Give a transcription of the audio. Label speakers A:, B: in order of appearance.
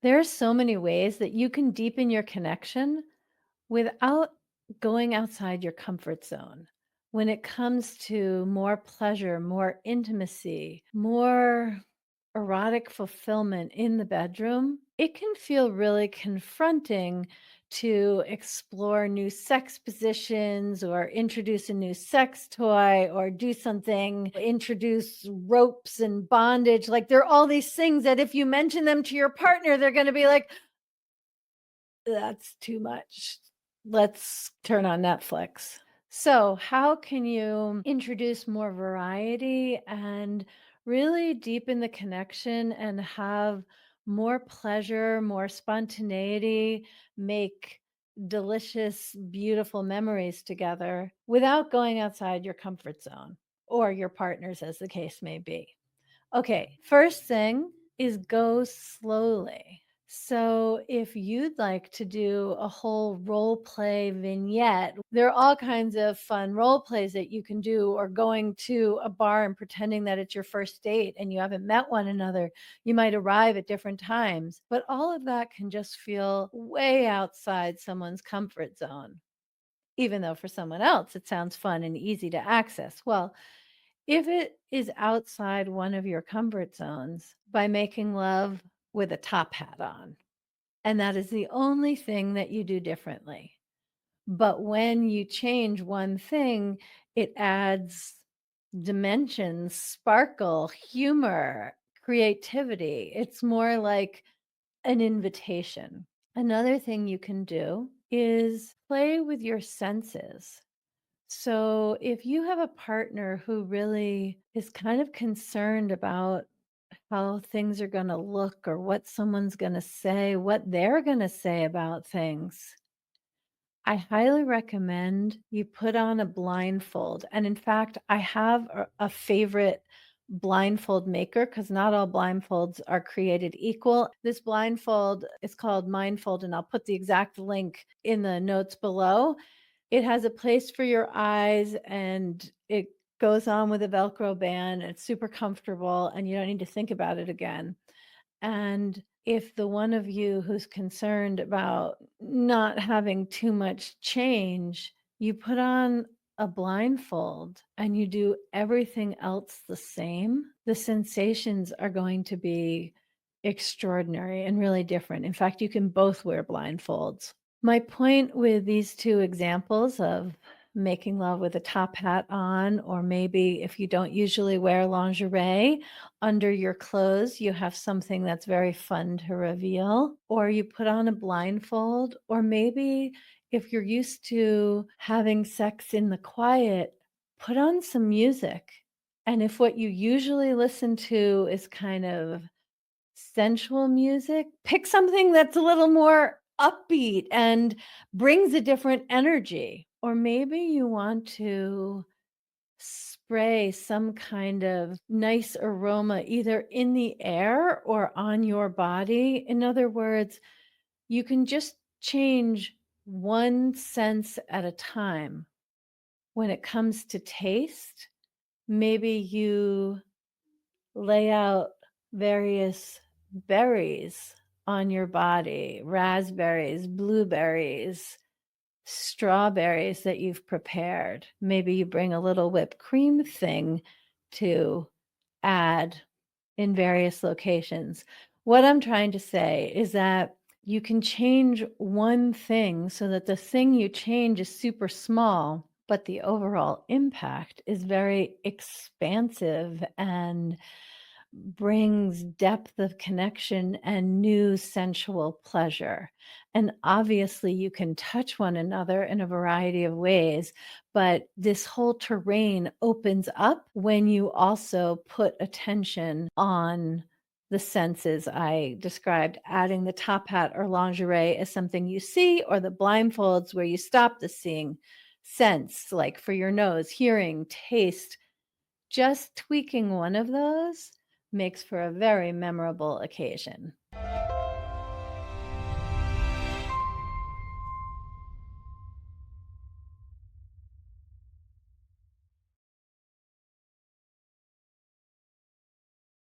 A: There are so many ways that you can deepen your connection without going outside your comfort zone. When it comes to more pleasure, more intimacy, more erotic fulfillment in the bedroom, it can feel really confronting to explore new sex positions or introduce a new sex toy or do something, introduce ropes and bondage. Like there are all these things that if you mention them to your partner, they're going to be like, that's too much. Let's turn on Netflix. So, how can you introduce more variety and really deepen the connection and have more pleasure, more spontaneity, make delicious, beautiful memories together without going outside your comfort zone or your partners, as the case may be? Okay, first thing is go slowly. So, if you'd like to do a whole role play vignette, there are all kinds of fun role plays that you can do, or going to a bar and pretending that it's your first date and you haven't met one another. You might arrive at different times, but all of that can just feel way outside someone's comfort zone, even though for someone else it sounds fun and easy to access. Well, if it is outside one of your comfort zones by making love with a top hat on, and that is the only thing that you do differently. But when you change one thing, it adds dimensions, sparkle, humor, creativity. It's more like an invitation. Another thing you can do is play with your senses. So, if you have a partner who really is kind of concerned about how things are going to look or what someone's going to say, what they're going to say about things, I highly recommend you put on a blindfold. And in fact, I have a favorite blindfold maker because not all blindfolds are created equal. This blindfold is called Mindfold, and I'll put the exact link in the notes below. It has a place for your eyes and it goes on with a Velcro band. It's super comfortable and you don't need to think about it again. And if the one of you who's concerned about not having too much change, you put on a blindfold and you do everything else the same, the sensations are going to be extraordinary and really different. In fact, you can both wear blindfolds. My point with these two examples of making love with a top hat on, or maybe if you don't usually wear lingerie, under your clothes, you have something that's very fun to reveal, or you put on a blindfold, or maybe if you're used to having sex in the quiet, put on some music. And if what you usually listen to is kind of sensual music, pick something that's a little more upbeat and brings a different energy. Or maybe you want to spray some kind of nice aroma either in the air or on your body. In other words, you can just change one sense at a time. When it comes to taste, maybe you lay out various berries on your body, raspberries, blueberries, strawberries that you've prepared. Maybe you bring a little whipped cream thing to add in various locations. What I'm trying to say is that you can change one thing so that the thing you change is super small, but the overall impact is very expansive and brings depth of connection and new sensual pleasure. And obviously, you can touch one another in a variety of ways, but this whole terrain opens up when you also put attention on the senses I described, adding the top hat or lingerie as something you see, or the blindfolds where you stop the seeing sense, like for your nose, hearing, taste. Just tweaking one of those makes for a very memorable occasion.